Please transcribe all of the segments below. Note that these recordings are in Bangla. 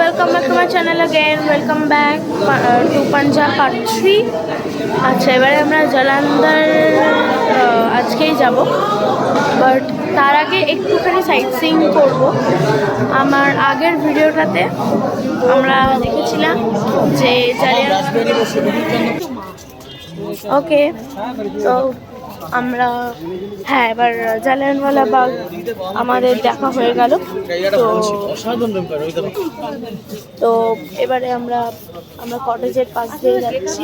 welcome back to my channel again. Welcome back to Punjab Part 3. আচ্ছা, এবারে আমরা জলান্ধার আজকেই যাব, বাট তার আগে একটুখানি সাইট সিইং করবো। আমার আগের ভিডিওটাতে আমরা দেখেছিলাম যে ওকে, তো আমরা এবার জালিয়ানওয়ালা বাগ আমাদের দেখা হয়ে গেল। তো এবারে আমরা কটেজের পাশ দিয়ে যাচ্ছি,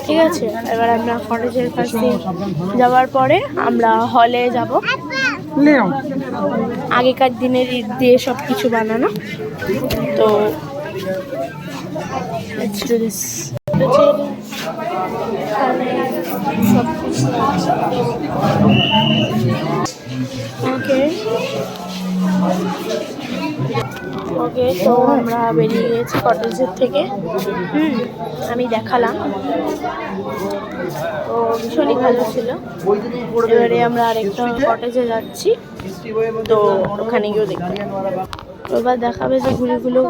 ঠিক আছে। এবার আমরা কটেজের পাশ দিয়ে যাওয়ার পরে আমরা হলে যাব। আগেকার দিনের ইট দিয়ে সব কিছু বানানো। তো let's do this. ওকে, তো আমরা বেরিয়ে গেছি কটেজের থেকে। আমি দেখালাম, তো ভীষণই ভালো ছিল। এবারে আমরা আরেকটা কটেজে যাচ্ছি, তো ওখানে গিয়েও দেখি। এবার দেখাবে যে গুলিগুলো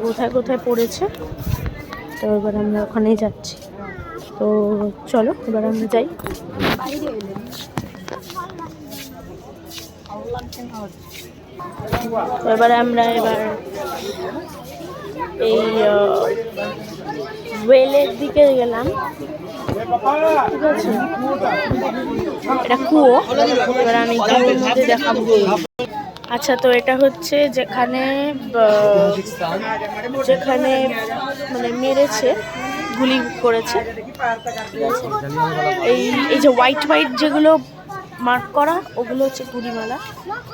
কোথায় কোথায় পড়েছে। তো এবার আমরা ওখানেই যাচ্ছি। তো চলো এবার আমরা যাই। এবারে আমরা এই ওয়েলের দিকে গেলাম, ঠিক আছে। এটা কুয়ো, এবার আমি কুয়োর মধ্যে দেখাবো। আচ্ছা, তো এটা হচ্ছে যেখানে মানে মেরেছে, গুলি করেছে, ঠিক আছে। এই যে হোয়াইট যেগুলো মার্ক করা, ওগুলো হচ্ছে গুলিমালা,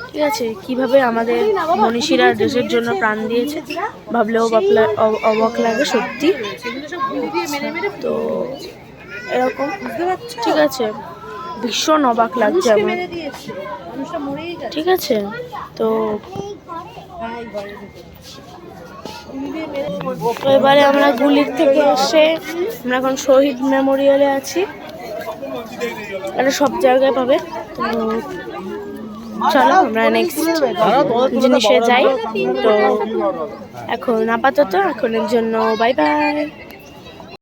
ঠিক আছে। কিভাবে আমাদের মনীষীরা দেশের জন্য প্রাণ দিয়েছে ভাবলেও অবাক লাগে সত্যি। তো এরকম, ঠিক আছে, ভীষণ অবাক লাগছে আমার, ঠিক আছে। তো এবারে আমরা গুলির থেকে এসে আমরা এখন শহীদ মেমোরিয়ালে আছি। এটা সব জায়গায় পাবে। তো চলো আমরা নেক্সট জিনিসে যাই। তো এখন আপাতত এখনের জন্য বাই বাই।